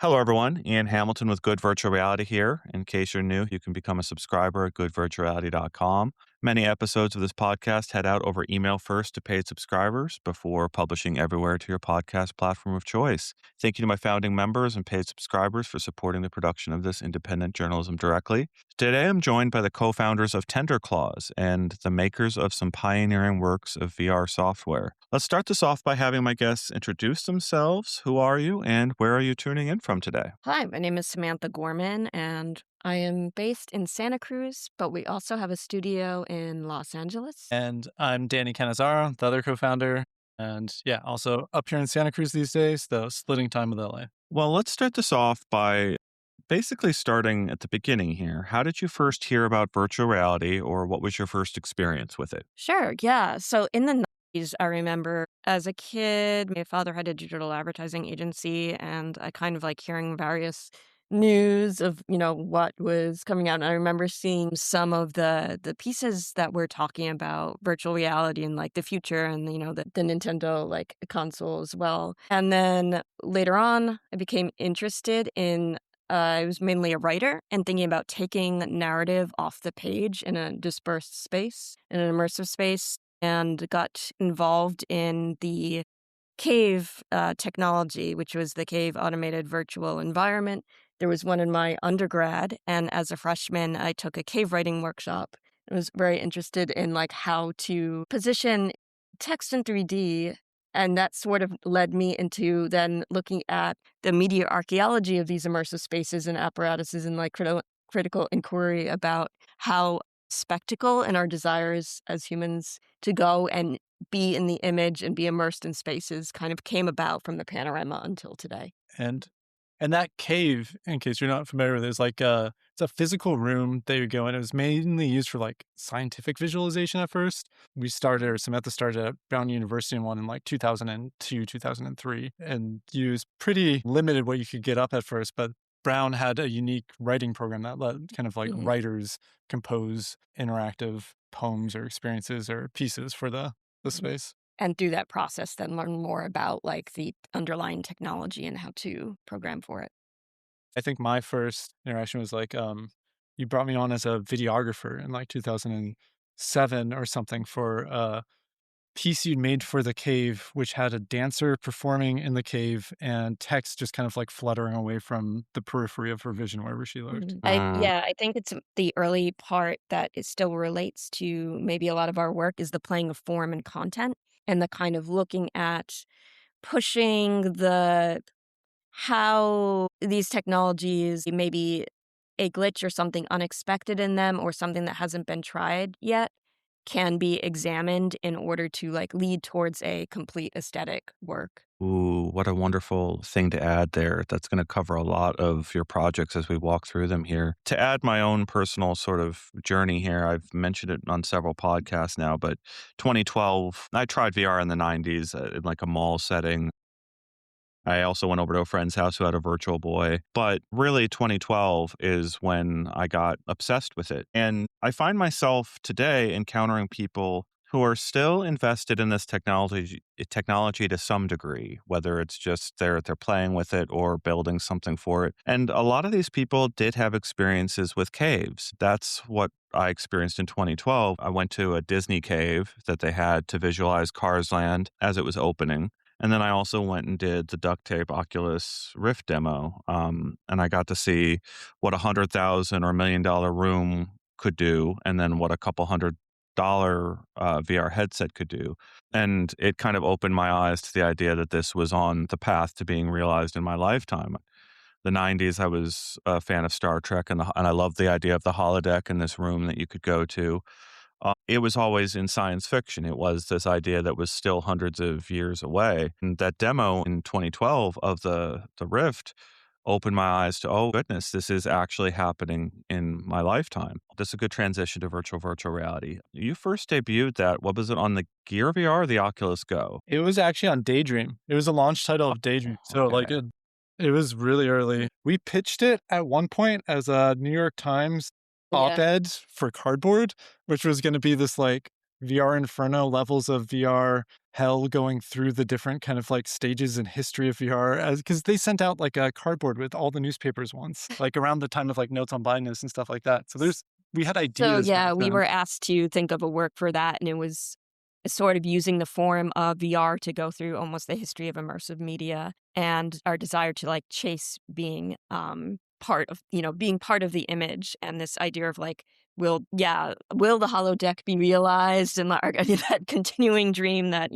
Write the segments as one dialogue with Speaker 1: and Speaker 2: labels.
Speaker 1: Hello, everyone. Ian Hamilton with Good Virtual Reality here. In case you're new, you can become a subscriber at goodvirtualreality.com. Many episodes of this podcast head out over email first to paid subscribers before publishing everywhere to your podcast platform of choice. Thank you to my founding members and paid subscribers for supporting the production of this independent journalism directly. Today, I'm joined by the co-founders of TenderClaws and the makers of some pioneering works of VR software. Let's start this off by having my guests introduce themselves. Who are you and where are you tuning in from today?
Speaker 2: Hi, my name is Samantha Gorman, and I am based in Santa Cruz, but we also have a studio in Los Angeles.
Speaker 3: And I'm Danny Cannizzaro, the other co-founder. And yeah, also up here in Santa Cruz these days, though splitting time with LA.
Speaker 1: Well, let's start this off by basically starting at the beginning here. How did you first hear about virtual reality, or what was your first experience with it?
Speaker 2: Sure, yeah. So in the 90s, I remember as a kid, my father had a digital advertising agency, and I kind of like hearing various news of, what was coming out. And I remember seeing some of the pieces that were talking about virtual reality and like the future and, the Nintendo like console as well. And then later on, I became interested in I was mainly a writer and thinking about taking narrative off the page in a dispersed space, in an immersive space, and got involved in the cave technology, which was the cave automated virtual environment. There was one in my undergrad, and as a freshman, I took a cave writing workshop. I was very interested in like how to position text in 3D, and that sort of led me into then looking at the media archaeology of these immersive spaces and apparatuses and like critical inquiry about how spectacle and our desires as humans to go and be in the image and be immersed in spaces kind of came about from the panorama until today.
Speaker 3: And that cave, in case you're not familiar with it, is like it's a physical room that you go in. It was mainly used for like scientific visualization at first. Samantha started at Brown University in one in like 2002, 2003, and used pretty limited what you could get up at first, but Brown had a unique writing program that let kind of like
Speaker 2: Mhm.
Speaker 3: writers compose interactive poems or experiences or pieces for the space.
Speaker 2: And through that process, then learn more about like the underlying technology and how to program for it.
Speaker 3: I think my first interaction was like, you brought me on as a videographer in like 2007 or something for a piece you'd made for the cave, which had a dancer performing in the cave and text just kind of like fluttering away from the periphery of her vision wherever she looked.
Speaker 2: I think it's the early part that it still relates to maybe a lot of our work is the playing of form and content and the kind of looking at pushing the how these technologies maybe a glitch or something unexpected in them or something that hasn't been tried yet can be examined in order to like lead towards a complete aesthetic work.
Speaker 1: Ooh, what a wonderful thing to add there. That's going to cover a lot of your projects as we walk through them here. To add my own personal sort of journey here, I've mentioned it on several podcasts now, but 2012, I tried VR in the 90s in like a mall setting. I also went over to a friend's house who had a Virtual Boy. But really, 2012 is when I got obsessed with it. And I find myself today encountering people who are still invested in this technology to some degree, whether it's just they're playing with it or building something for it. And a lot of these people did have experiences with caves. That's what I experienced in 2012. I went to a Disney cave that they had to visualize Cars Land as it was opening. And then I also went and did the duct tape Oculus Rift demo, and I got to see what $100,000 or $1 million room could do, and then what a couple $100 VR headset could do. And it kind of opened my eyes to the idea that this was on the path to being realized in my lifetime. The 90s, I was a fan of Star Trek, and I loved the idea of the holodeck in this room that you could go to. It was always in science fiction. It was this idea that was still hundreds of years away. And that demo in 2012 of the Rift opened my eyes to, oh goodness, this is actually happening in my lifetime. This is a good transition to virtual reality. You first debuted that, what was it, on the Gear VR or the Oculus Go?
Speaker 3: It was actually on Daydream. It was a launch title of Daydream. So like
Speaker 1: Okay.
Speaker 3: it was really early. We pitched it at one point as a New York Times
Speaker 2: Yeah.
Speaker 3: op-ed for Cardboard, which was going to be this like VR Inferno levels of VR hell going through the different kind of like stages in history of VR as because they sent out like a cardboard with all the newspapers once, like around the time of like notes on blindness and stuff like that. So we had
Speaker 2: So,
Speaker 3: ideas back
Speaker 2: yeah, we
Speaker 3: then.
Speaker 2: were asked to think of a work for that, and it was sort of using the form of VR to go through almost the history of immersive media and our desire to, like, chase being, part of being part of the image and this idea of, like, will the holodeck be realized and, like, that continuing dream that,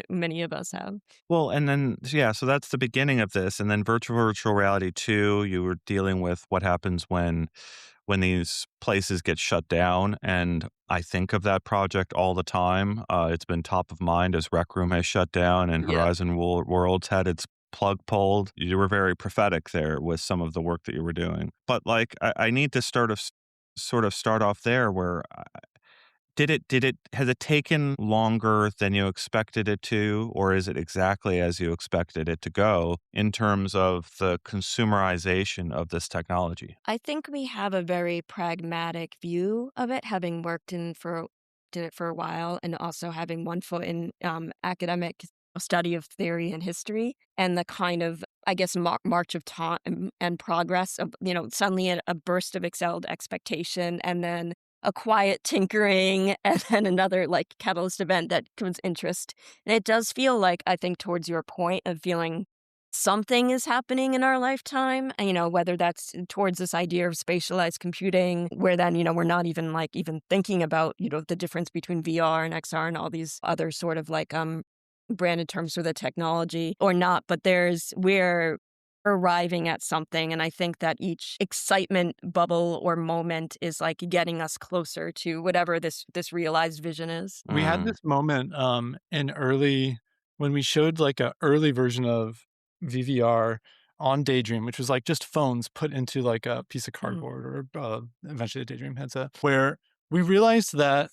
Speaker 2: many of us have.
Speaker 1: Well, and then yeah, so that's the beginning of this, and then virtual reality 2, you were dealing with what happens when these places get shut down, and I think of that project all the time. It's been top of mind as Rec Room has shut down and
Speaker 2: Yeah.
Speaker 1: Horizon Worlds had its plug pulled. You were very prophetic there with some of the work that you were doing. But, like, I need to sort of start off there where did it has it taken longer than you expected it to, or is it exactly as you expected it to go in terms of the consumerization of this technology?
Speaker 2: I think we have a very pragmatic view of it, having did it for a while, and also having one foot in academic study of theory and history, and the kind of, I guess, march of time and progress of suddenly a burst of excelled expectation, and then a quiet tinkering, and then another like catalyst event that comes interest. And it does feel like, I think, towards your point of feeling something is happening in our lifetime, and, whether that's towards this idea of spatialized computing, where then, we're not even even thinking about, the difference between VR and XR and all these other sort of like branded terms for the technology or not, but we're arriving at something. And I think that each excitement bubble or moment is like getting us closer to whatever this realized vision is.
Speaker 3: We had
Speaker 1: Mm.
Speaker 3: this moment, in early when we showed, like, a early version of VVR on Daydream, which was, like, just phones put into, like, a piece of
Speaker 2: Mhm.
Speaker 3: cardboard or, eventually a Daydream headset, where we realized that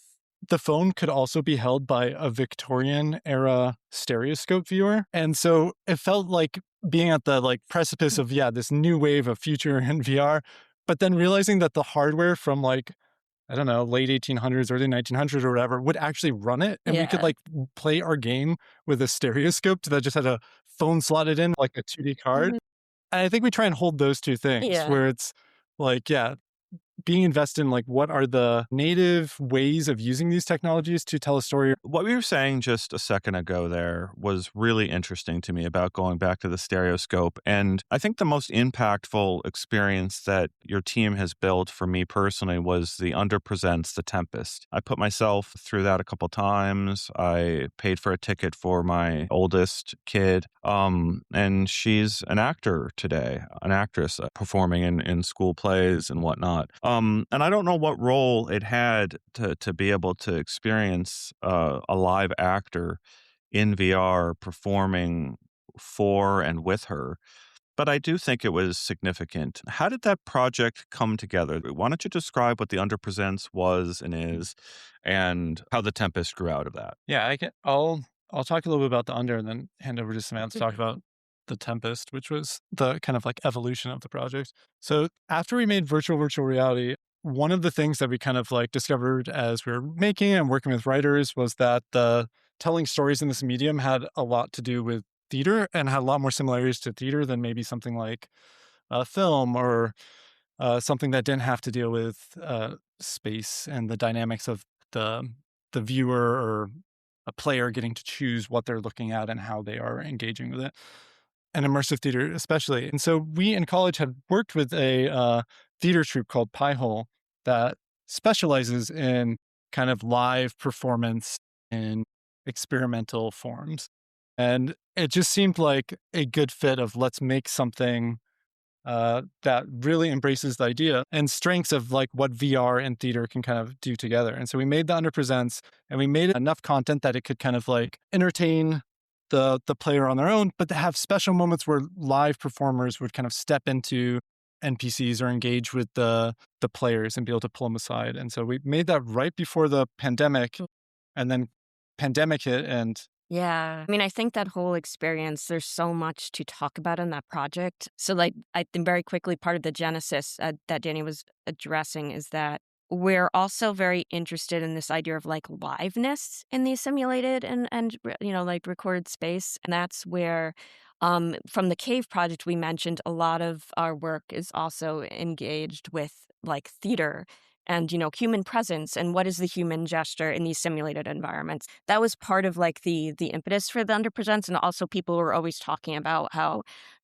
Speaker 3: the phone could also be held by a Victorian era stereoscope viewer, and so it felt like being at the, like, precipice of, yeah, this new wave of future in VR, but then realizing that the hardware from, like, I don't know, late 1800s, early 1900s or whatever, would actually run it, and we could,
Speaker 2: Yeah.
Speaker 3: like, play our game with a stereoscope that just had a phone slotted in, like a 2D card,
Speaker 2: Mhm.
Speaker 3: and I think we try and hold those 2 things
Speaker 2: Yeah.
Speaker 3: where it's like, yeah, being invested in, like, what are the native ways of using these technologies to tell a story.
Speaker 1: What we were saying just a second ago there was really interesting to me about going back to the stereoscope. And I think the most impactful experience that your team has built for me personally was the Underpresents the Tempest. I put myself through that a couple times. I paid for a ticket for my oldest kid. And she's an actor today, an actress performing in school plays and whatnot. And I don't know what role it had to be able to experience a live actor in VR performing for and with her. But I do think it was significant. How did that project come together? Why don't you describe what the Underpresents was and is, and how the Tempest grew out of that?
Speaker 3: Yeah, I'll talk a little bit about the under and then hand over to Samantha to talk about the Tempest, which was the kind of like evolution of the project. So after we made virtual reality, one of the things that we kind of like discovered as we were making and working with writers was that the telling stories in this medium had a lot to do with theater and had a lot more similarities to theater than maybe something like a film or something that didn't have to deal with space and the dynamics of the the viewer or a player getting to choose what they're looking at and how they are engaging with it. And immersive theater, especially. And so we in college had worked with a theater troupe called Piehole that specializes in kind of live performance in experimental forms. And it just seemed like a good fit of let's make something that really embraces the idea and strengths of like what VR and theater can kind of do together. And so we made the Underpresents and we made enough content that it could kind of like entertain the player on their own, but to have special moments where live performers would kind of step into NPCs or engage with the players and be able to pull them aside. And so we made that right before the pandemic, and then pandemic hit, and
Speaker 2: Yeah. I mean, I think that whole experience, there's so much to talk about in that project. So, like, I think very quickly, part of the genesis that Danny was addressing is that we're also very interested in this idea of like liveness in the simulated and like recorded space. And that's where from the cave project we mentioned, a lot of our work is also engaged with like theater and human presence and what is the human gesture in these simulated environments. That was part of like the impetus for the underpresents, and also people were always talking about how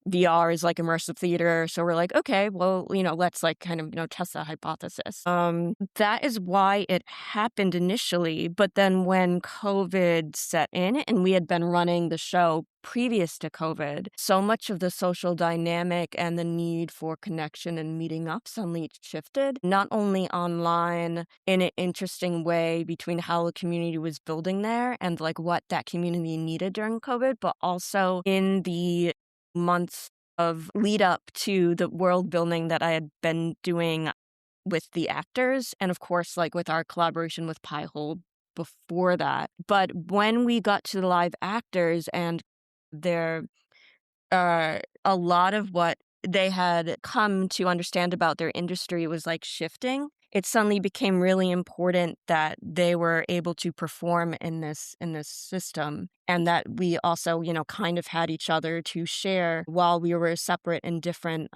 Speaker 2: VR is like immersive theater. So we're like, okay, well, let's like kind of, test that hypothesis. That is why it happened initially. But then when COVID set in and we had been running the show previous to COVID, so much of the social dynamic and the need for connection and meeting up suddenly shifted, not only online in an interesting way between how the community was building there and like what that community needed during COVID, but also in the months of lead up to the world building that I had been doing with the actors, and of course, like with our collaboration with Pi-hole before that. But when we got to the live actors and their a lot of what they had come to understand about their industry was like shifting. It suddenly became really important that they were able to perform in this system, and that we also, kind of had each other to share while we were separate in different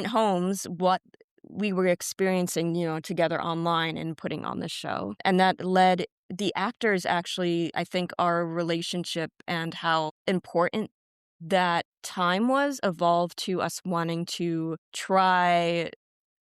Speaker 2: homes what we were experiencing, together online and putting on the show. And that led the actors actually, I think our relationship and how important that time was evolved to us wanting to try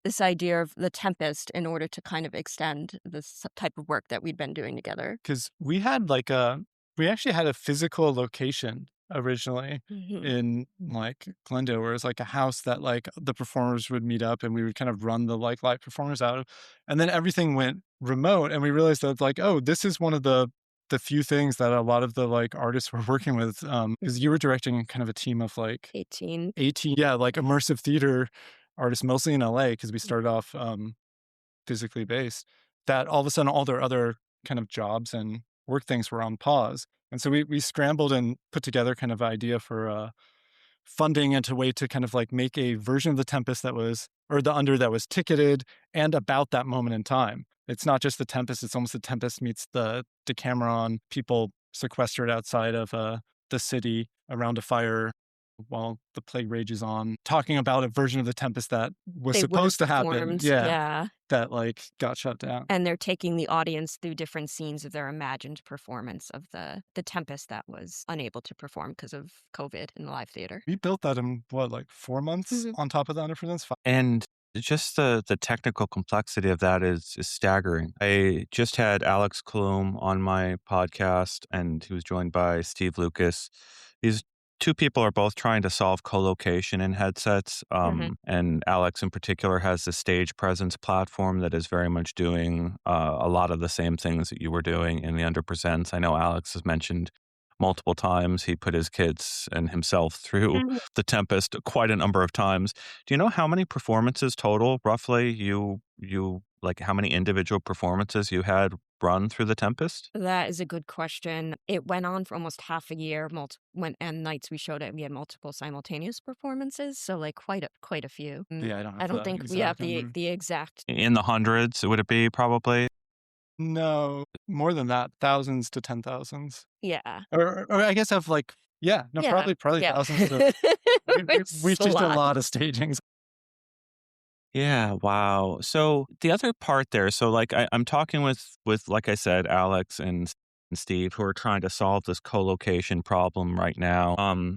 Speaker 2: this idea of the Tempest in order to kind of extend this type of work that we'd been doing together.
Speaker 3: Because we actually had a physical location originally
Speaker 2: Mhm.
Speaker 3: in like Glendale, where it's like a house that like the performers would meet up and we would kind of run the like live performers out of. And then everything went remote and we realized that like, oh, this is one of the few things that a lot of the like artists were working with. Because you were directing kind of a team of like
Speaker 2: 18.
Speaker 3: 18, yeah, like immersive theater artists, mostly in LA, because we started off physically based, that all of a sudden all their other kind of jobs and work things were on pause. And so we scrambled and put together kind of idea for funding and a way to kind of like make a version of the Tempest that was, or the Under, that was ticketed and about that moment in time. It's not just the Tempest, it's almost the Tempest meets the Decameron, people sequestered outside of the city around a fire while the plague rages on, talking about a version of the Tempest that was
Speaker 2: They would have
Speaker 3: supposed to happen.
Speaker 2: performed,
Speaker 3: Yeah.
Speaker 2: yeah.
Speaker 3: That like got shut down.
Speaker 2: And they're taking the audience through different scenes of their imagined performance of the Tempest that was unable to perform because of COVID in the live theater.
Speaker 3: We built that in what, like 4 months
Speaker 2: Mhm.
Speaker 3: on top of the Underpresents?
Speaker 1: And just the technical complexity of that is staggering. I just had Alex Klum on my podcast, and he was joined by Steve Lucas. These two people are both trying to solve co-location in headsets.
Speaker 2: Mhm.
Speaker 1: And Alex in particular has the stage presence platform that is very much doing a lot of the same things that you were doing in the Underpresents. I know Alex has mentioned multiple times he put his kids and himself through
Speaker 2: Mhm.
Speaker 1: the Tempest quite a number of times. Do you know how many performances total, roughly, you like, how many individual performances you had run through the Tempest?
Speaker 2: That is a good question. It went on for almost half a year, when and nights we showed it, we had multiple simultaneous performances, so, like, quite a few.
Speaker 3: Yeah, I don't
Speaker 2: I
Speaker 3: have
Speaker 2: don't
Speaker 3: the
Speaker 2: think we have
Speaker 3: exact
Speaker 2: the
Speaker 3: number.
Speaker 2: the exact.
Speaker 1: In the hundreds, would it be probably?
Speaker 3: No, more than that, thousands to 10,000s.
Speaker 2: Yeah.
Speaker 3: Or I guess of like, yeah, no,
Speaker 2: Yeah.
Speaker 3: probably
Speaker 2: Yeah.
Speaker 3: thousands to we
Speaker 2: It's a
Speaker 3: just did a
Speaker 2: lot.
Speaker 3: lot of stagings.
Speaker 1: Yeah, wow. So the other part there, so like I'm talking with like I said, Alex and Steve, who are trying to solve this co-location problem right now.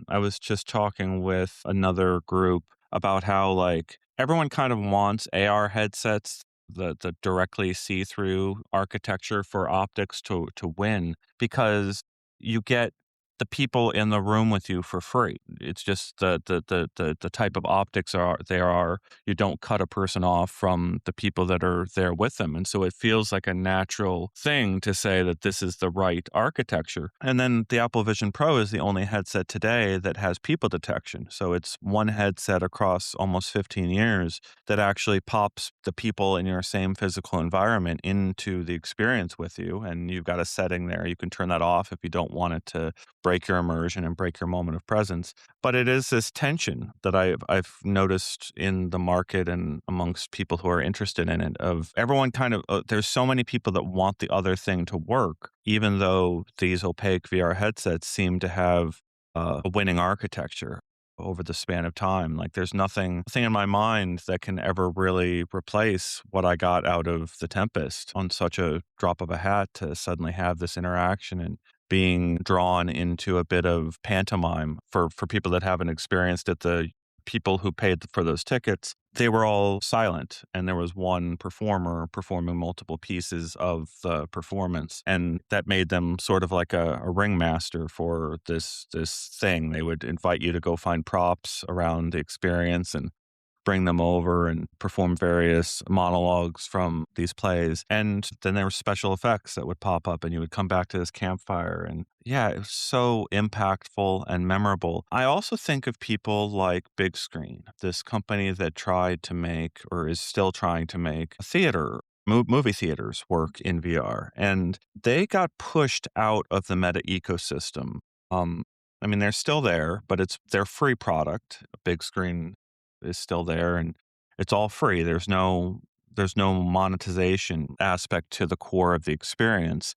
Speaker 1: I was just talking with another group about how like everyone kind of wants AR headsets, the directly see-through architecture for optics to win, because you get the people in the room with you for free. It's just the type of optics are they are, you don't cut a person off from the people that are there with them. And so it feels like a natural thing to say that this is the right architecture. And then the Apple Vision Pro is the only headset today that has people detection. So it's one headset across almost 15 years that actually pops the people in your same physical environment into the experience with you. And you've got a setting there. You can turn that off if you don't want it to break your immersion and break your moment of presence. But it is this tension that I've noticed in the market and amongst people who are interested in it of everyone kind of there's so many people that want the other thing to work, even though these opaque VR headsets seem to have a winning architecture over the span of time. Like there's nothing in my mind that can ever really replace what I got out of the Tempest on such a drop of a hat to suddenly have this interaction and being drawn into a bit of pantomime for people that haven't experienced it. The people who paid for those tickets, they were all silent, and there was one performer performing multiple pieces of the performance, and that made them sort of like a ringmaster for this thing. They would invite you to go find props around the experience and bring them over and perform various monologues from these plays. And then there were special effects that would pop up and you would come back to this campfire. And yeah, it was so impactful and memorable. I also think of people like Big Screen, this company that tried to make or is still trying to make theater. Movie theaters work in VR, and they got pushed out of the Meta ecosystem. Um, I mean, they're still there, but it's their free product. Big Screen is still there and it's all free. There's no monetization aspect to the core of the experience.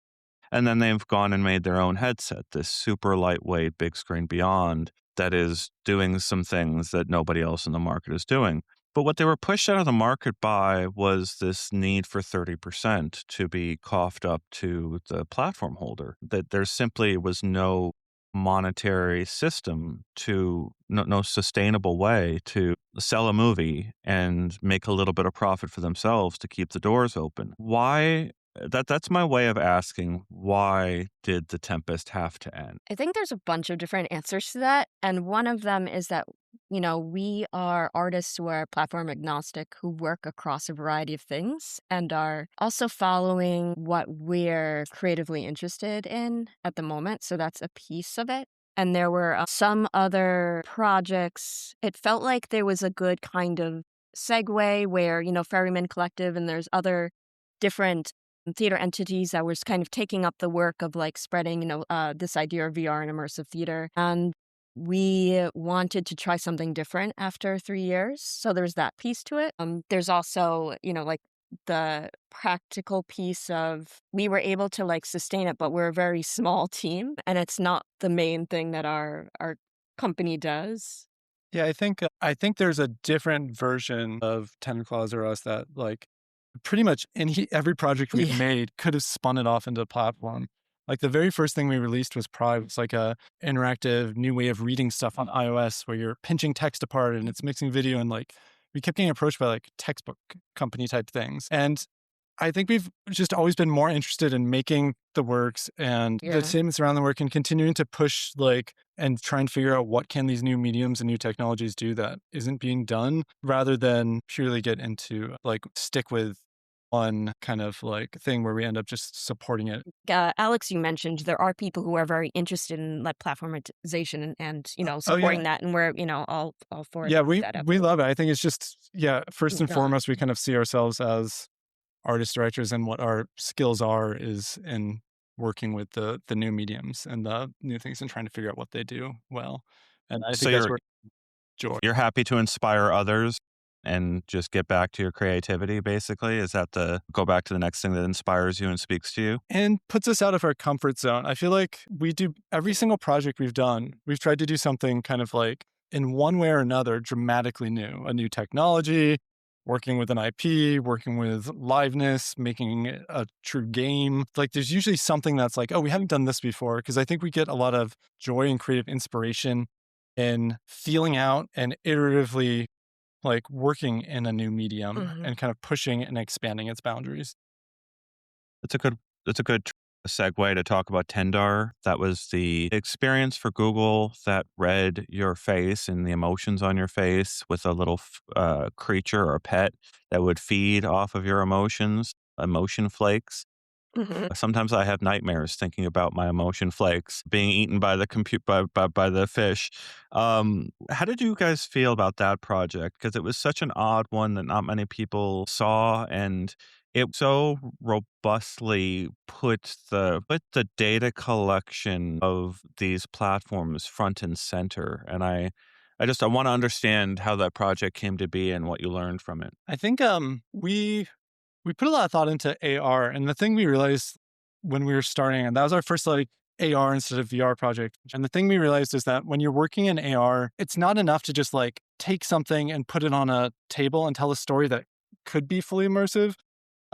Speaker 1: And then they've gone and made their own headset, this super lightweight Big Screen Beyond that is doing some things that nobody else in the market is doing. But what they were pushed out of the market by was this need for 30% to be coughed up to the platform holder, that there simply was no monetary system to no sustainable way to sell a movie and make a little bit of profit for themselves to keep the doors open. Why that's my way of asking, why did the Tempest have to end?
Speaker 2: I think there's a bunch of different answers to that. And one of them is that, we are artists who are platform agnostic, who work across a variety of things and are also following what we're creatively interested in at the moment. So that's a piece of it. And there were some other projects. It felt like there was a good kind of segue where, Ferryman Collective and there's other different theater entities that was kind of taking up the work of like spreading, this idea of VR and immersive theater. And we wanted to try something different after 3 years. So there's that piece to it. There's also, like the practical piece of we were able to like sustain it, but we're a very small team and it's not the main thing that our company does.
Speaker 3: Yeah, I think there's a different version of 10 Claws or Us that like pretty much every project we've
Speaker 2: Yeah.
Speaker 3: made could have spun it off into a platform. Like the very first thing we released was Pride. It's like a interactive new way of reading stuff on iOS where you're pinching text apart and it's mixing video, and like we kept getting approached by like textbook company type things. And I think we've just always been more interested in making the works and the
Speaker 2: Yeah.
Speaker 3: statements around the work and continuing to push like and try and figure out what can these new mediums and new technologies do that isn't being done, rather than purely get into like stick with one kind of like thing where we end up just supporting it.
Speaker 2: Alex, you mentioned there are people who are very interested in like platformization and
Speaker 3: Oh yeah.
Speaker 2: supporting that, and we're all for
Speaker 3: Yeah, we
Speaker 2: that.
Speaker 3: we love it. I think it's just, yeah, first and
Speaker 2: No.
Speaker 3: foremost we kind of see ourselves as artist directors, and what our skills are is in working with the new mediums and the new things and trying to figure out what they do well. And I
Speaker 1: So
Speaker 3: think that's
Speaker 1: you're
Speaker 3: where joy.
Speaker 1: you're happy to inspire others and just get back to your creativity, basically? Is that the go back to the next thing that inspires you and speaks to you?
Speaker 3: And puts us out of our comfort zone. I feel like we do every single project we've done, we've tried to do something kind of like in one way or another dramatically new, a new technology, working with an IP, working with liveness, making it a true game. Like there's usually something that's like, oh, we haven't done this before. Cause I think we get a lot of joy and creative inspiration in feeling out and iteratively like working in a new medium
Speaker 2: Mhm.
Speaker 3: and kind of pushing and expanding its boundaries.
Speaker 1: It's a good it's a good segue to talk about Tendar. That was the experience for Google that read your face and the emotions on your face with a little creature or pet that would feed off of your emotions, emotion flakes.
Speaker 2: Mhm.
Speaker 1: Sometimes I have nightmares thinking about my emotion flakes being eaten by the by the fish. How did you guys feel about that project? Because it was such an odd one that not many people saw, and it so robustly put the data collection of these platforms front and center. And I want to understand how that project came to be and what you learned from it.
Speaker 3: I think we put a lot of thought into AR, and the thing we realized when we were starting, and that was our first like AR instead of VR project. And the thing we realized is that when you're working in AR, it's not enough to just like take something and put it on a table and tell a story that could be fully immersive.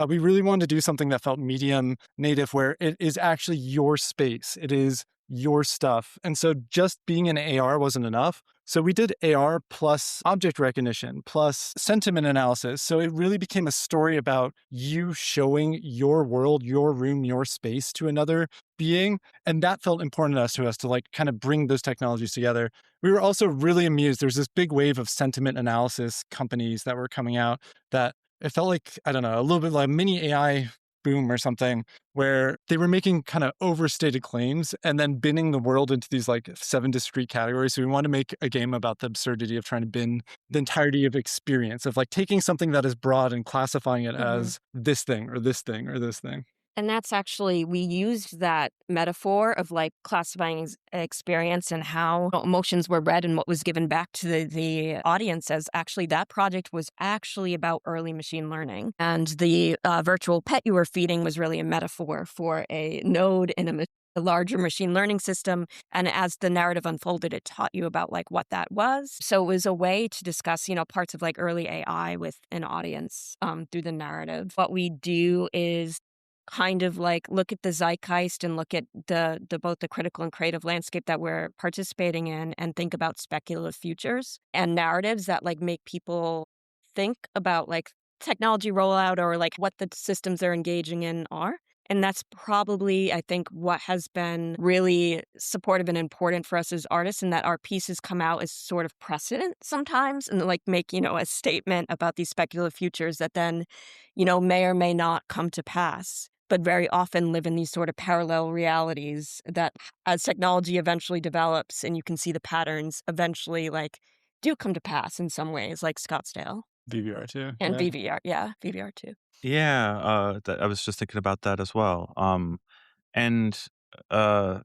Speaker 3: We really wanted to do something that felt medium native, where it is actually your space. It is your stuff. And so just being in AR wasn't enough. So we did AR plus object recognition plus sentiment analysis. So it really became a story about you showing your world, your room, your space to another being. And that felt important to us to like kind of bring those technologies together. We were also really amused. There's this big wave of sentiment analysis companies that were coming out that it felt like, I don't know, a little bit like mini AI boom or something, where they were making kind of overstated claims and then binning the world into these like 7 discrete categories. So we want to make a game about the absurdity of trying to bin the entirety of experience, of like taking something that is broad and classifying it
Speaker 2: Mhm.
Speaker 3: as this thing or this thing or this thing.
Speaker 2: And that's actually we used that metaphor of, like, classifying experience and how emotions were read and what was given back to the audience as actually that project was actually about early machine learning. And the, virtual pet you were feeding was really a metaphor for a node in a larger machine learning system, and as the narrative unfolded, it taught you about, like, what that was. So it was a way to discuss, parts of, like, early AI with an audience, through the narrative. What we do is kind of like look at the zeitgeist and look at the both the critical and creative landscape that we're participating in and think about speculative futures and narratives that like make people think about like technology rollout or like what the systems they're engaging in are. And that's probably, I think, what has been really supportive and important for us as artists, and that our pieces come out as sort of precedent sometimes and like make, a statement about these speculative futures that then, may or may not come to pass, but very often live in these sort of parallel realities that as technology eventually develops and you can see the patterns eventually like do come to pass in some ways, like Scottsdale
Speaker 3: VVR too.
Speaker 2: and
Speaker 3: Yeah.
Speaker 2: VVR. Yeah, VVR too.
Speaker 1: Yeah, I was just thinking about that as well. And uh,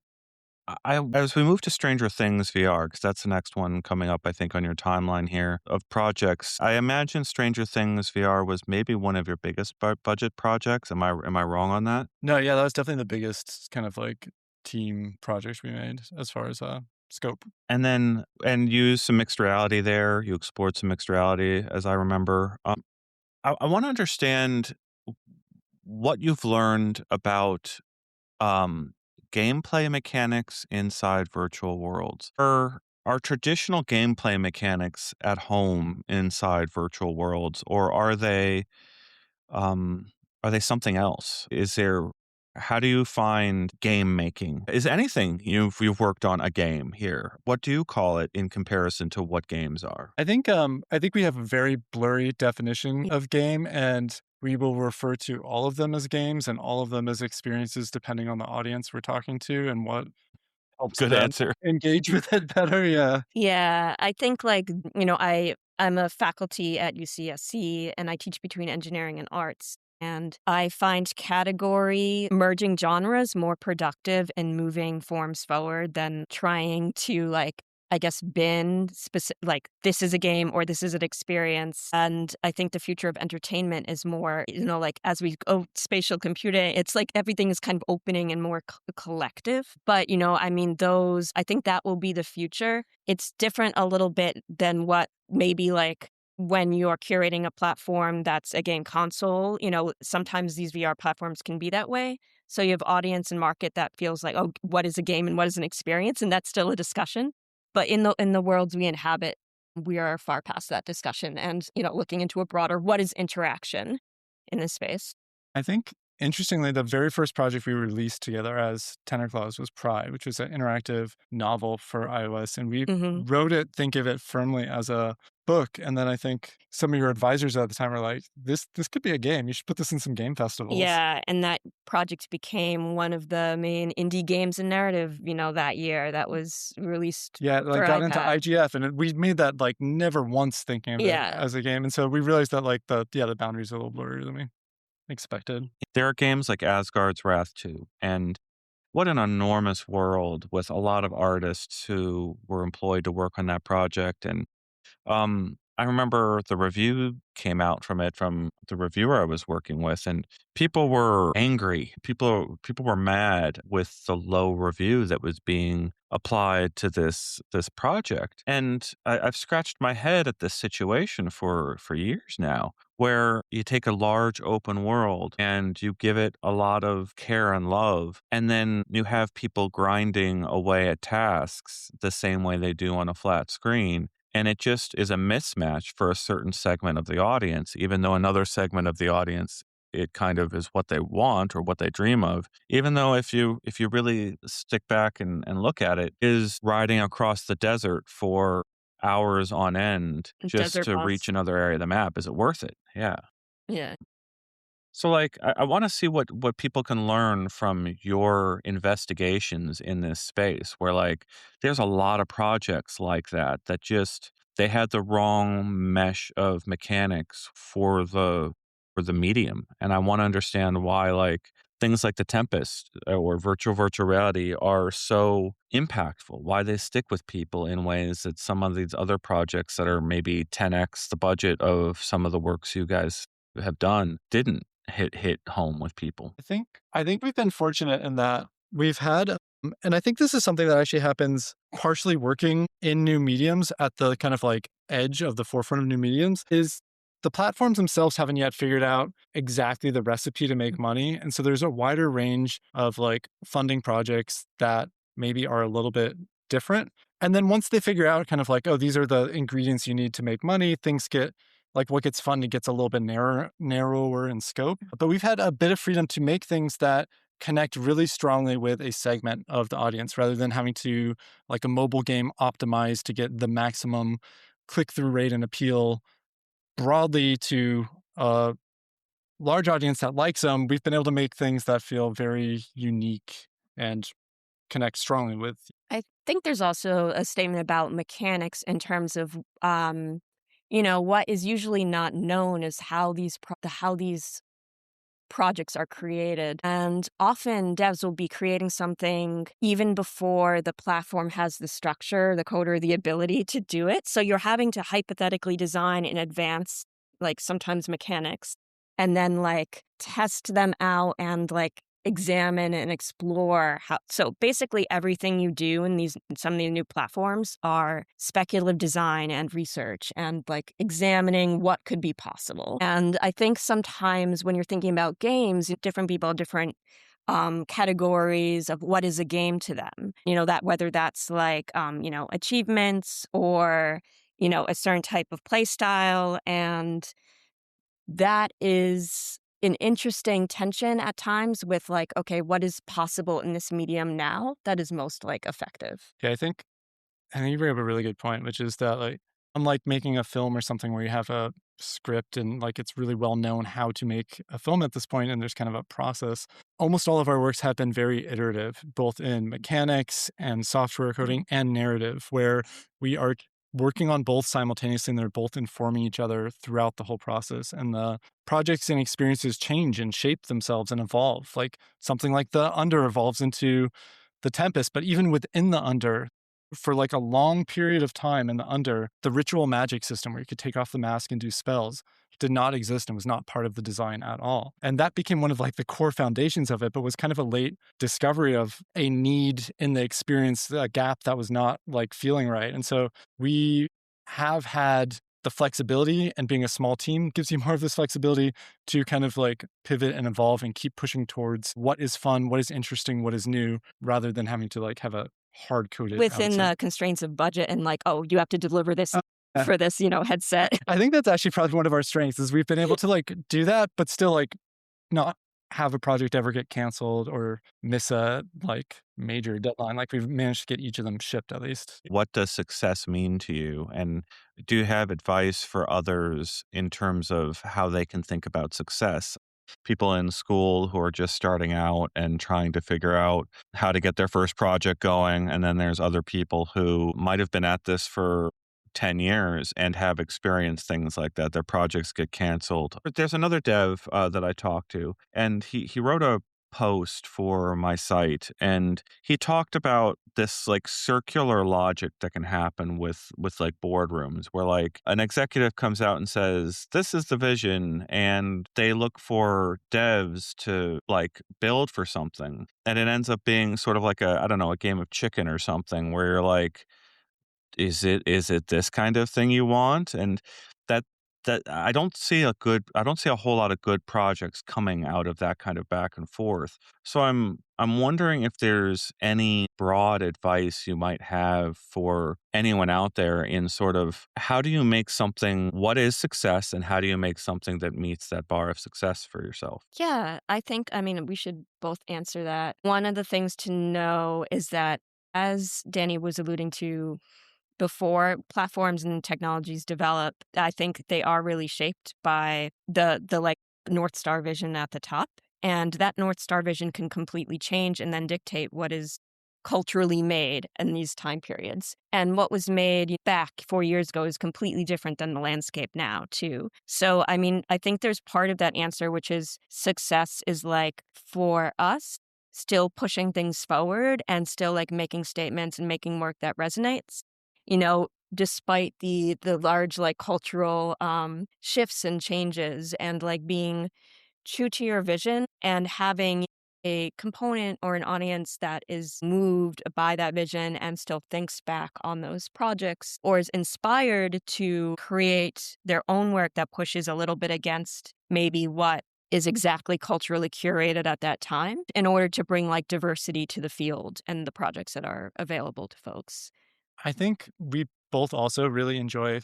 Speaker 1: as we move to Stranger Things VR, because that's the next one coming up, I think, on your timeline here of projects. I imagine Stranger Things VR was maybe one of your biggest budget projects. Am I wrong on that?
Speaker 3: No, yeah, that was definitely the biggest kind of like team project we made as far as scope.
Speaker 1: And use some mixed reality there. You explored some mixed reality, as I remember. I want to understand what you've learned about um, gameplay mechanics inside virtual worlds. Are traditional gameplay mechanics at home inside virtual worlds, or um, are they something else? How do you find game making? Is anything you've worked on a game here? What do you call it in comparison to what games are?
Speaker 3: I think we have a very blurry definition of game, and we will refer to all of them as games and all of them as experiences depending on the audience we're talking to and what helps
Speaker 1: Good
Speaker 3: them
Speaker 1: answer.
Speaker 3: engage with it better. Yeah.
Speaker 2: Yeah, I think like, I'm a faculty at UCSC and I teach between engineering and arts. And I find category merging genres more productive in moving forms forward than trying to like I guess bin specific like this is a game or this is an experience. And I think the future of entertainment is more, like as we go spatial computing, it's like everything is kind of opening and more collective. But, I mean, I think that will be the future. It's different a little bit than what maybe like when you're curating a platform that's a game console, sometimes these VR platforms can be that way. So you have audience and market that feels like, oh, what is a game and what is an experience? And that's still a discussion. But in the worlds we inhabit, we are far past that discussion and, looking into a broader what is interaction in this space.
Speaker 3: I think interestingly, the very first project we released together as Tenor Clause was Pride, which was an interactive novel for iOS. And we
Speaker 2: Mhm.
Speaker 3: wrote it, think of it firmly as a book. And then I think some of your advisors at the time were like, this could be a game. You should put this in some game festivals.
Speaker 2: Yeah, and that project became one of the main indie games and narrative, that year that was released
Speaker 3: Yeah,
Speaker 2: for
Speaker 3: like got into
Speaker 2: iPad.
Speaker 3: IGF, and we made that like never once thinking of it
Speaker 2: Yeah.
Speaker 3: as a game. And so we realized that like the boundaries are a little blurrier than we expected.
Speaker 1: There are games like Asgard's Wrath 2, and what an enormous world with a lot of artists who were employed to work on that project. And I remember the review came out from it from the reviewer I was working with, and people were angry. People were mad with the low review that was being applied to this project. And I've scratched my head at this situation for years now, where you take a large open world and you give it a lot of care and love, and then you have people grinding away at tasks the same way they do on a flat screen, and it just is a mismatch for a certain segment of the audience, even though another segment of the audience, it kind of is what they want or what they dream of. Even though if you really stick back and look at it, is riding across the desert for hours on end just
Speaker 2: Desert
Speaker 1: to reach
Speaker 2: Bus.
Speaker 1: another area of the map. Is it worth it? Yeah.
Speaker 2: Yeah.
Speaker 1: So, like, I want to see what people can learn from your investigations in this space. Where, like, there's a lot of projects like that that just they had the wrong mesh of mechanics for the medium, and I want to understand why, like, things like the Tempest or virtual reality are so impactful. Why they stick with people in ways that some of these other projects that are maybe 10x the budget of some of the works you guys have done didn't hit home with people.
Speaker 3: I think we've been fortunate in that we've had, and I think this is something that actually happens partially working in new mediums at the kind of like edge of the forefront of new mediums is the platforms themselves haven't yet figured out exactly the recipe to make money. And so there's a wider range of like funding projects that maybe are a little bit different. And then once they figure out kind of like, oh, these are the ingredients you need to make money, things get like what gets funded gets a little bit narrower in scope. But we've had a bit of freedom to make things that connect really strongly with a segment of the audience rather than having to like a mobile game optimize to get the maximum click through rate and appeal broadly to a large audience that likes them. We've been able to make things that feel very unique and connect strongly with.
Speaker 2: I think there's also a statement about mechanics in terms of, what is usually not known is how these projects are created. And often devs will be creating something even before the platform has the structure, the code, or the ability to do it. So you're having to hypothetically design in advance, like sometimes mechanics, and then like test them out and like examine and explore how. So basically everything you do in some of these new platforms are speculative design and research and like examining what could be possible. And I think sometimes when you're thinking about games, different people have different categories of what is a game to them. That whether that's like achievements or a certain type of play style. And that is an interesting tension at times with like, okay, what is possible in this medium now that is most like effective?
Speaker 3: Yeah, I think you bring up a really good point, which is that like unlike making a film or something where you have a script and like it's really well known how to make a film at this point and there's kind of a process. Almost all of our works have been very iterative, both in mechanics and software coding and narrative, where we are working on both simultaneously and they're both informing each other throughout the whole process. And the projects and experiences change and shape themselves and evolve. Like something like the Under evolves into the Tempest, but even within the Under, for like a long period of time in the Under, the ritual magic system where you could take off the mask and do spells did not exist and was not part of the design at all. And that became one of like the core foundations of it, but was kind of a late discovery of a need in the experience, a gap that was not like feeling right. And so we have had the flexibility, and being a small team gives you more of this flexibility to kind of like pivot and evolve and keep pushing towards what is fun, what is interesting, what is new, rather than having to like have a hard coded
Speaker 2: Within
Speaker 3: outside.
Speaker 2: the constraints of budget and like, oh, you have to deliver this
Speaker 3: Yeah.
Speaker 2: for this, headset.
Speaker 3: I think that's actually probably one of our strengths is we've been able to like do that, but still like not have a project ever get canceled or miss a like major deadline. Like we've managed to get each of them shipped at least.
Speaker 1: What does success mean to you? And do you have advice for others in terms of how they can think about success? People in school who are just starting out and trying to figure out how to get their first project going. And then there's other people who might have been at this for 10 years and have experienced things like that. Their projects get canceled. But there's another dev that I talked to, and he wrote a post for my site, and he talked about this like circular logic that can happen with like boardrooms where like an executive comes out and says this is the vision, and they look for devs to like build for something, and it ends up being sort of like a, I don't know, a game of chicken or something where you're like, is it this kind of thing you want? And that that I don't see a whole lot of good projects coming out of that kind of back and forth. So I'm wondering if there's any broad advice you might have for anyone out there in sort of how do you make something, what is success, and how do you make something that meets that bar of success for yourself?
Speaker 2: Yeah, I think, I mean, we should both answer that. One of the things to know is that, as Danny was alluding to before, platforms and technologies develop, I think they are really shaped by the like North Star vision at the top. And that North Star vision can completely change and then dictate what is culturally made in these time periods. And what was made back 4 years ago is completely different than the landscape now, too. So, I mean, I think there's part of that answer, which is success is like for us, still pushing things forward and still like making statements and making work that resonates, despite the large like cultural shifts and changes, and like being true to your vision and having a component or an audience that is moved by that vision and still thinks back on those projects or is inspired to create their own work that pushes a little bit against maybe what is exactly culturally curated at that time, in order to bring like diversity to the field and the projects that are available to folks.
Speaker 3: I think we both also really enjoy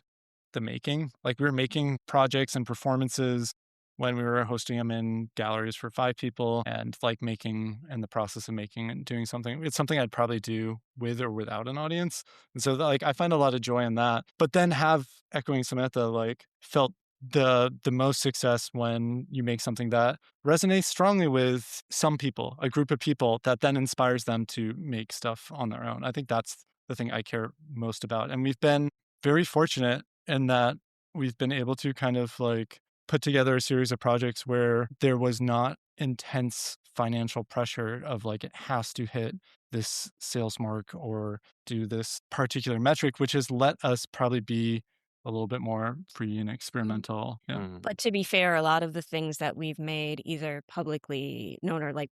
Speaker 3: the making. Like we were making projects and performances when we were hosting them in galleries for 5 people, and like making in the process of making and doing something. It's something I'd probably do with or without an audience. And so like I find a lot of joy in that. But then have echoing Samantha, like felt the most success when you make something that resonates strongly with some people, a group of people that then inspires them to make stuff on their own. I think that's the thing I care most about. And we've been very fortunate in that we've been able to kind of like put together a series of projects where there was not intense financial pressure of like it has to hit this sales mark or do this particular metric, which has let us probably be a little bit more free and experimental. Yeah.
Speaker 1: Mm.
Speaker 2: But to be fair, a lot of the things that we've made, either publicly known or like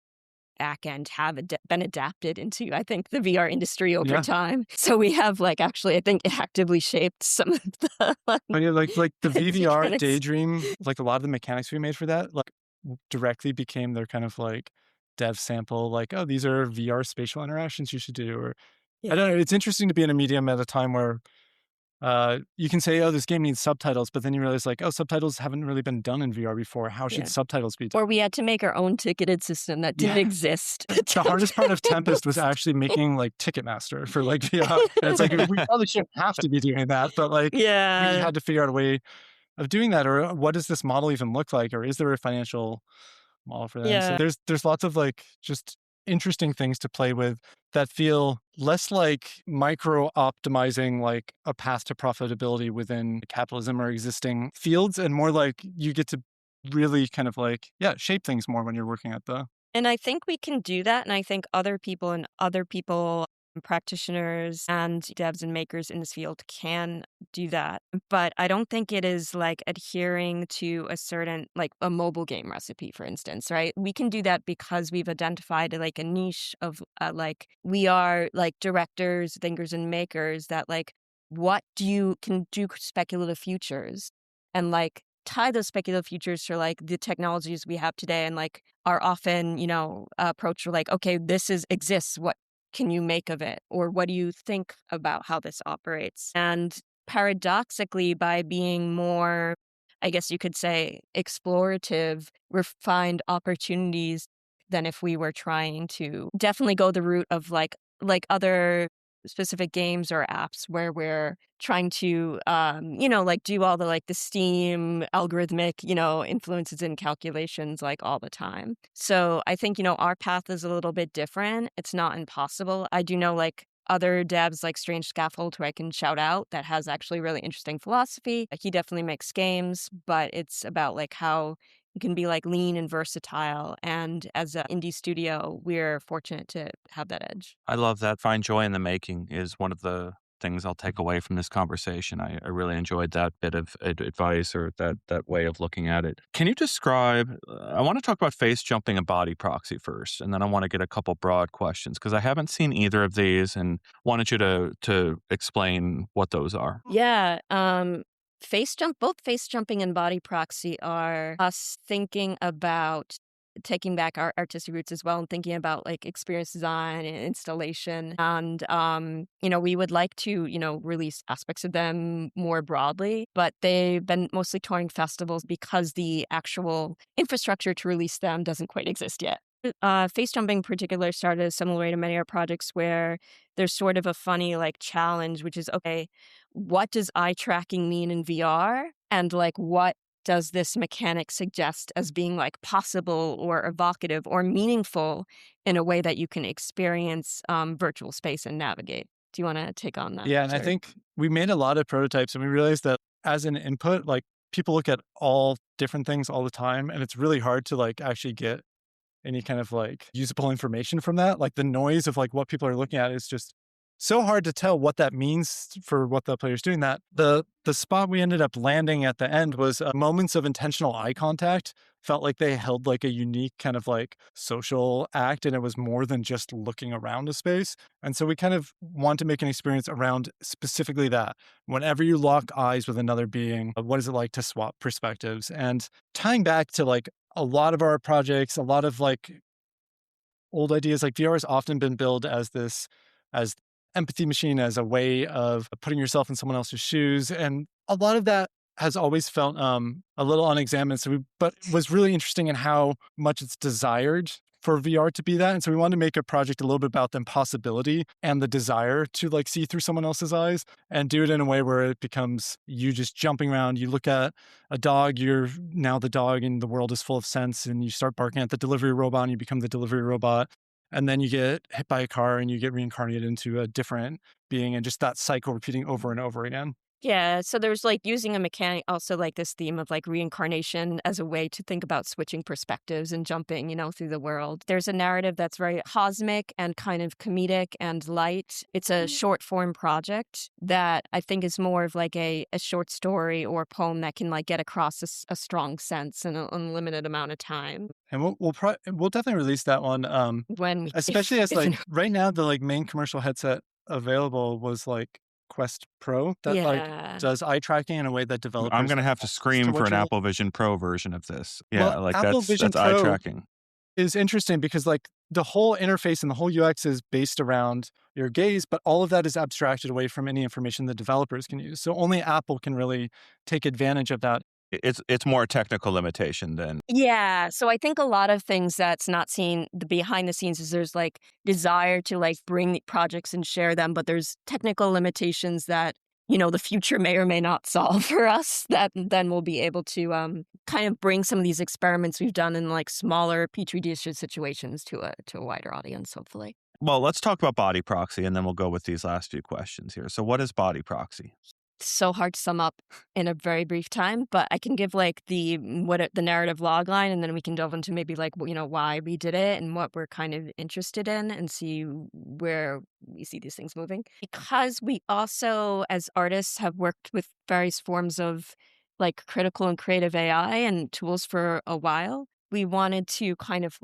Speaker 2: back end, have been adapted into, I think, the VR industry over
Speaker 3: Yeah.
Speaker 2: time. So we have like actually, I think, actively shaped some of the
Speaker 3: I mean, like the VVR
Speaker 2: mechanics.
Speaker 3: Daydream, like a lot of the mechanics we made for that, like directly became their kind of like dev sample, like, oh, these are VR spatial interactions you should do. Or I
Speaker 2: Yeah.
Speaker 3: don't know. It's interesting to be in a medium at a time where you can say, oh, this game needs subtitles, but then you realize like, oh, subtitles haven't really been done in VR before. How should
Speaker 2: Yeah.
Speaker 3: subtitles be done?
Speaker 2: Or we had to make our own ticketed system that didn't
Speaker 3: Yeah.
Speaker 2: exist.
Speaker 3: The hardest part of Tempest was actually making like Ticketmaster for like VR. And it's like we probably shouldn't have to be doing that, but like we
Speaker 2: Yeah.
Speaker 3: had to figure out a way of doing that. Or what does this model even look like? Or is there a financial model for that? And so
Speaker 2: Yeah.
Speaker 3: there's lots of like just interesting things to play with that feel less like micro optimizing like a path to profitability within capitalism or existing fields, and more like you get to really kind of like, yeah, shape things more when you're working at the.
Speaker 2: And I think we can do that. And I think other people, practitioners and devs and makers in this field can do that. But I don't think it is like adhering to a certain, like a mobile game recipe, for instance, right? We can do that because we've identified like a niche of like, we are like directors, thinkers, and makers that like, what do you can do speculative futures and like tie those speculative futures to like the technologies we have today, and like are often, approach like, okay, this is exists. What can you make of it? Or what do you think about how this operates? And paradoxically, by being more I guess you could say, explorative, refined opportunities than if we were trying to definitely go the route of other specific games or apps where we're trying to like do all the the steam algorithmic influences and calculations like all the time. So I think our path is a little bit different. It's not impossible. I do know other devs like Strange Scaffold, who I can shout out, that has actually really interesting philosophy. He definitely makes games, but it's about how you can be lean and versatile. And as an indie studio, we're fortunate to have that edge.
Speaker 1: I love that. Find joy in the making is one of the things I'll take away from this conversation. I really enjoyed that bit of advice, or that way of looking at it. Can you describe, I want to talk about face jumping and body proxy first, and then I want to get a couple broad questions because I haven't seen either of these and wanted you to explain what those are.
Speaker 2: Yeah. Both face jumping and body proxy are us thinking about taking back our artistic roots as well and thinking about experience design and installation. And, we would like to, release aspects of them more broadly, but they've been mostly touring festivals because the actual infrastructure to release them doesn't quite exist yet. Face jumping in particular started a similar way to many of our projects where there's sort of a funny challenge, which is, okay, what does eye tracking mean in VR? And what does this mechanic suggest as being possible or evocative or meaningful in a way that you can experience virtual space and navigate? Do you want to take on that,
Speaker 3: Yeah, and I
Speaker 2: Jared?
Speaker 3: think we made a lot of prototypes and we realized that as an input, people look at all different things all the time, and it's really hard to actually get any kind of usable information from that. The noise of what people are looking at is just so hard to tell what that means for what the player's doing. That the spot we ended up landing at the end was moments of intentional eye contact felt like they held a unique kind of social act, and it was more than just looking around a space. And so we kind of want to make an experience around specifically that. Whenever you lock eyes with another being, what is it like to swap perspectives? And tying back to a lot of our projects, a lot of old ideas, VR has often been billed as as empathy machine, as a way of putting yourself in someone else's shoes. And a lot of that has always felt a little unexamined. But was really interesting in how much it's desired for VR to be that. And so we wanted to make a project a little bit about the possibility and the desire to see through someone else's eyes, and do it in a way where it becomes you just jumping around. You look at a dog, you're now the dog, and the world is full of sense, and you start barking at the delivery robot and you become the delivery robot. And then you get hit by a car and you get reincarnated into a different being, and just that cycle repeating over and over again.
Speaker 2: Yeah, so there's using a mechanic, also this theme of reincarnation as a way to think about switching perspectives and jumping, through the world. There's a narrative that's very cosmic and kind of comedic and light. It's a short form project that I think is more of a short story or poem that can get across a strong sense in an unlimited amount of time.
Speaker 3: And we'll definitely release that one.
Speaker 2: When
Speaker 3: Especially as
Speaker 2: if
Speaker 3: right now the main commercial headset available was Quest Pro that
Speaker 2: yeah.
Speaker 3: does eye tracking in a way that
Speaker 1: I'm
Speaker 3: developers
Speaker 1: going to
Speaker 3: have
Speaker 1: have to
Speaker 3: access to
Speaker 1: scream for
Speaker 3: what
Speaker 1: an
Speaker 3: you're.
Speaker 1: Apple Vision Pro version of this.
Speaker 3: Well,
Speaker 1: Yeah,
Speaker 3: Apple Vision
Speaker 1: that's eye
Speaker 3: Pro
Speaker 1: tracking.
Speaker 3: is interesting because the whole interface and the whole UX is based around your gaze, but all of that is abstracted away from any information the developers can use. So only Apple can really take advantage of that.
Speaker 1: It's more a technical limitation than
Speaker 2: Yeah, so I think a lot of things that's not seen the behind the scenes is there's desire to bring the projects and share them, but there's technical limitations that the future may or may not solve for us, that then we'll be able to kind of bring some of these experiments we've done in smaller petri dish situations to a wider audience, hopefully.
Speaker 1: Well, let's talk about body proxy and then we'll go with these last few questions here. So what is body proxy?
Speaker 2: So hard to sum up in a very brief time, but I can give the narrative log line, and then we can delve into maybe why we did it and what we're kind of interested in, and see where we see these things moving. Because we also, as artists, have worked with various forms of critical and creative AI and tools for a while, we wanted to kind of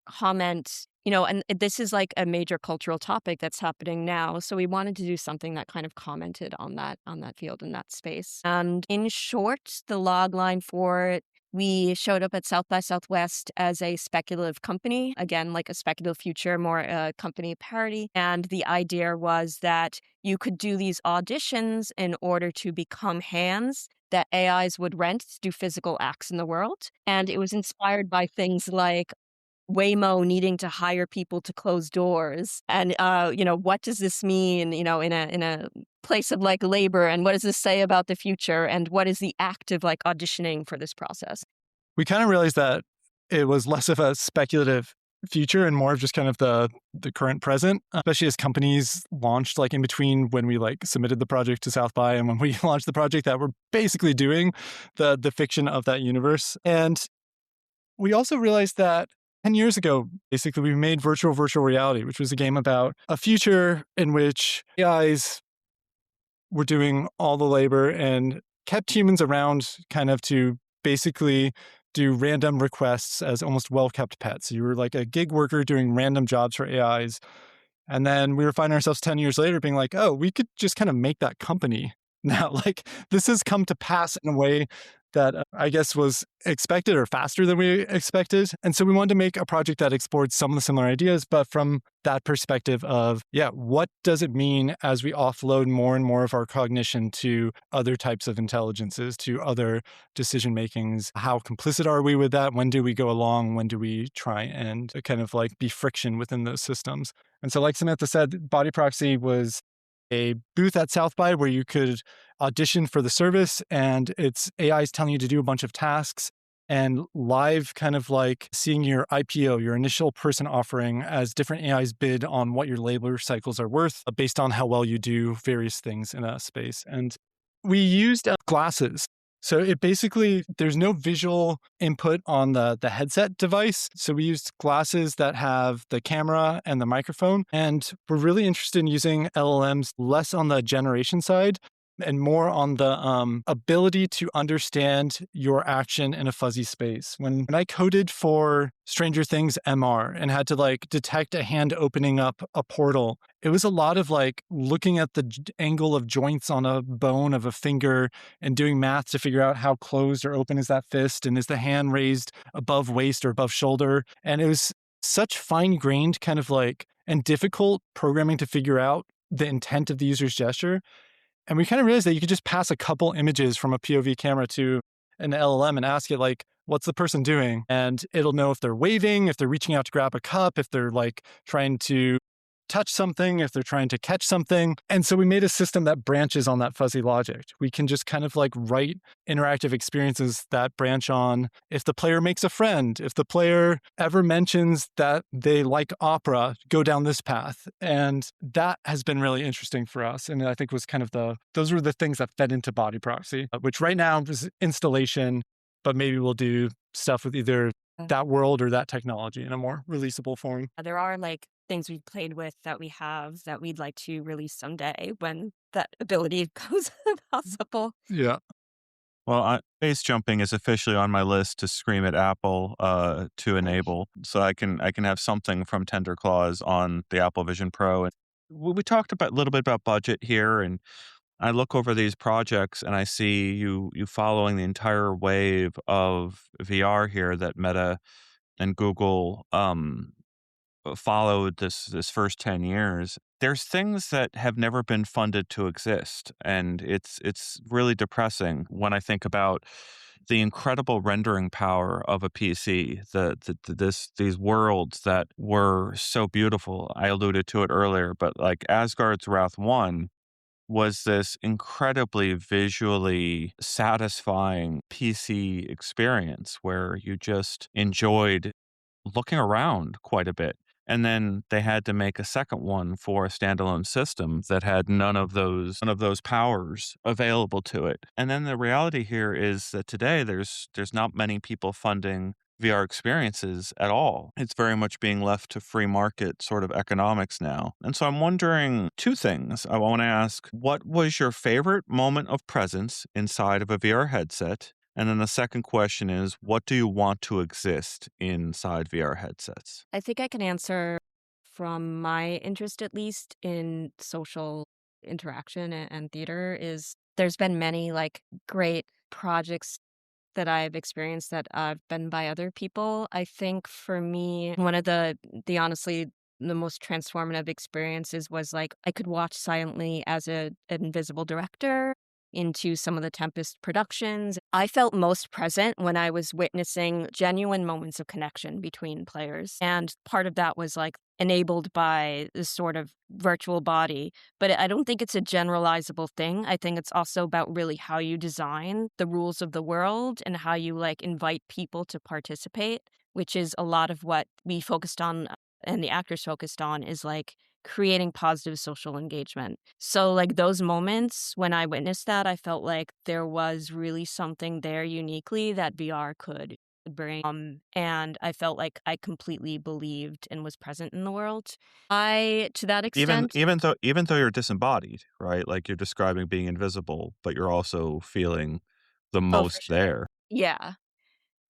Speaker 2: comment, and this is a major cultural topic that's happening now. So we wanted to do something that kind of commented on that field and that space. And in short, the log line for it, we showed up at South by Southwest as a speculative company, again, a speculative future, more a company parody. And the idea was that you could do these auditions in order to become hands that AIs would rent to do physical acts in the world. And it was inspired by things like Waymo needing to hire people to close doors. And, what does this mean, in a place of like labor? And what does this say about the future? And what is the act of like auditioning for this process?
Speaker 3: We kind of realized that it was less of a speculative future and more of just kind of the current present, especially as companies launched like in between when we like submitted the project to South by and when we launched the project, that we're basically doing the fiction of that universe. And we also realized that 10 years ago, basically, we made virtual reality, which was a game about a future in which AIs were doing all the labor and kept humans around kind of to basically do random requests as almost well-kept pets. You were like a gig worker doing random jobs for AIs. And then we were finding ourselves 10 years later being like, oh, we could just kind of make that company now. Like this has come to pass in a way that I guess was expected or faster than we expected. And so we wanted to make a project that explored some of the similar ideas, but from that perspective of, yeah, what does it mean as we offload more and more of our cognition to other types of intelligences, to other decision makings? How complicit are we with that? When do we go along? When do we try and kind of like be friction within those systems? And so like Samantha said, Body Proxy was a booth at South by where you could audition for the service and it's AIs telling you to do a bunch of tasks and live kind of like seeing your IPO, your initial person offering as different AIs bid on what your labor cycles are worth based on how well you do various things in a space. And we used glasses. So it basically, there's no visual input on the headset device. So we used glasses that have the camera and the microphone. And we're really interested in using LLMs less on the generation side and more on the ability to understand your action in a fuzzy space. When I coded for Stranger Things MR and had to like detect a hand opening up a portal, it was a lot of like looking at the angle of joints on a bone of a finger and doing math to figure out how closed or open is that fist and is the hand raised above waist or above shoulder. And it was such fine-grained kind of like and difficult programming to figure out the intent of the user's gesture. And we kind of realized that you could just pass a couple images from a POV camera to an LLM and ask it like, what's the person doing? And it'll know if they're waving, if they're reaching out to grab a cup, if they're like trying to touch something, if they're trying to catch something. And so we made a system that branches on that fuzzy logic. We can just kind of like write interactive experiences that branch on if the player makes a friend, if the player ever mentions that they like opera, go down this path. And that has been really interesting for us. And I think was kind of those were the things that fed into Body Proxy, which right now is installation, but maybe we'll do stuff with either that world or that technology in a more releasable form.
Speaker 2: There are like things we've played with that we have that we'd like to release someday when that ability goes possible.
Speaker 3: Yeah.
Speaker 1: Well, base jumping is officially on my list to scream at Apple to enable, so I can have something from Tender Claws on the Apple Vision Pro. And we talked about a little bit about budget here, and I look over these projects and I see you following the entire wave of VR here that Meta and Google followed this first 10 years. There's things that have never been funded to exist, and it's really depressing when I think about the incredible rendering power of a PC, these worlds that were so beautiful. I alluded to it earlier, but like Asgard's Wrath 1 was this incredibly visually satisfying PC experience where you just enjoyed looking around quite a bit. And then they had to make a second one for a standalone system that had none of those powers available to it. And then the reality here is that today there's not many people funding VR experiences at all. It's very much being left to free market sort of economics now. And so I'm wondering two things. I want to ask, what was your favorite moment of presence inside of a VR headset? And then the second question is, what do you want to exist inside VR headsets?
Speaker 2: I think I can answer from my interest, at least in social interaction and theater, is there's been many like great projects that I've experienced that have been by other people. I think for me, one of the honestly the most transformative experiences was like I could watch silently as an invisible director into some of the Tempest productions. I felt most present when I was witnessing genuine moments of connection between players. And part of that was like enabled by this sort of virtual body. But I don't think it's a generalizable thing. I think it's also about really how you design the rules of the world and how you like invite people to participate, which is a lot of what we focused on and the actors focused on is like creating positive social engagement. So, like those moments when I witnessed that, I felt like there was really something there uniquely that VR could bring. And I felt like I completely believed and was present in the world. To that
Speaker 1: Even
Speaker 2: extent,
Speaker 1: even though even though you're disembodied, right? Like, you're describing being invisible, but you're also feeling the
Speaker 2: oh, for
Speaker 1: most
Speaker 2: sure.
Speaker 1: there.
Speaker 2: Yeah.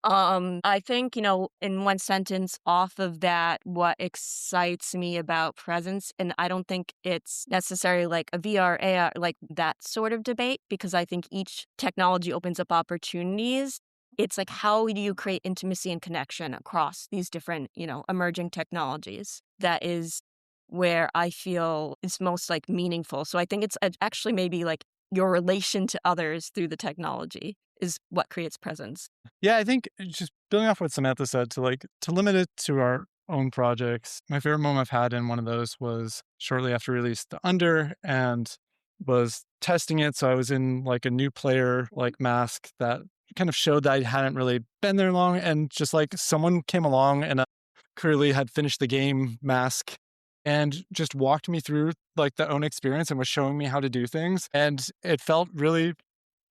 Speaker 2: I think, in one sentence off of that, what excites me about presence, and I don't think it's necessarily like a VR, AR, like that sort of debate, because I think each technology opens up opportunities. It's like, how do you create intimacy and connection across these different, emerging technologies? That is where I feel it's most like meaningful. So I think it's actually maybe like your relation to others through the technology is what creates presence.
Speaker 3: Yeah, I think just building off what Samantha said to limit it to our own projects. My favorite moment I've had in one of those was shortly after we released the Under and was testing it. So I was in like a new player like mask that kind of showed that I hadn't really been there long, and just like someone came along and clearly had finished the game mask and just walked me through like the own experience and was showing me how to do things, and it felt really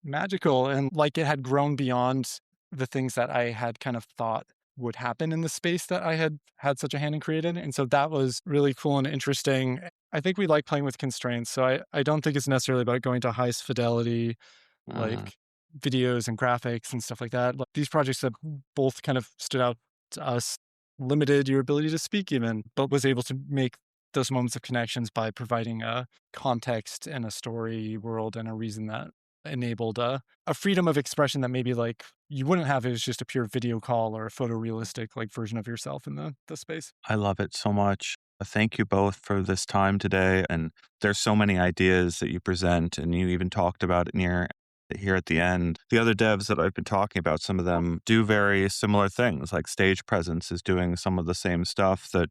Speaker 3: magical and like it had grown beyond the things that I had kind of thought would happen in the space that I had had such a hand in creating. And so that was really cool and interesting. I think we like playing with constraints. So I don't think it's necessarily about going to highest fidelity,
Speaker 1: Mhm.
Speaker 3: like videos and graphics and stuff like that. Like these projects that both kind of stood out to us limited your ability to speak even, but was able to make those moments of connections by providing a context and a story world and a reason that enabled a freedom of expression that maybe like you wouldn't have if it was just a pure video call or a photorealistic like version of yourself in the space.
Speaker 1: I love it so much. Thank you both for this time today. And there's so many ideas that you present, and you even talked about it near here at the end. The other devs that I've been talking about, some of them do very similar things, like Stage Presence is doing some of the same stuff that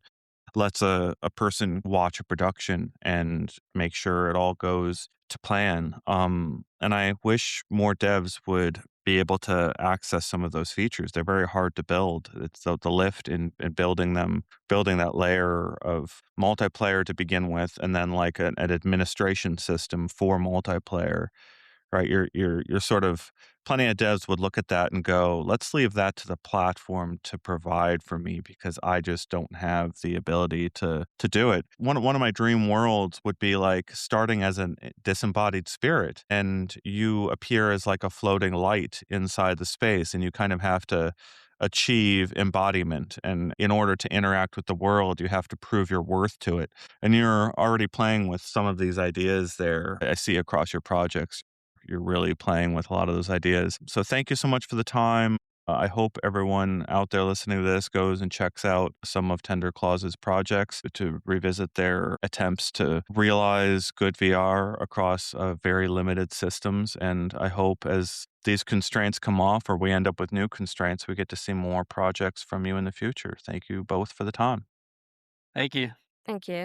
Speaker 1: lets a person watch a production and make sure it all goes to plan. And I wish more devs would be able to access some of those features. They're very hard to build. It's the lift in building them, building that layer of multiplayer to begin with, and then like an administration system for multiplayer, right? You're sort of plenty of devs would look at that and go, let's leave that to the platform to provide for me because I just don't have the ability to do it. One of my dream worlds would be like starting as a disembodied spirit, and you appear as like a floating light inside the space, and you kind of have to achieve embodiment, and in order to interact with the world you have to prove your worth to it, and you're already playing with some of these ideas there. I see across your projects you're really playing with a lot of those ideas. So thank you so much for the time. I hope everyone out there listening to this goes and checks out some of Tender Claw's projects to revisit their attempts to realize good VR across very limited systems. And I hope as these constraints come off or we end up with new constraints, we get to see more projects from you in the future. Thank you both for the time.
Speaker 3: Thank you.
Speaker 2: Thank you.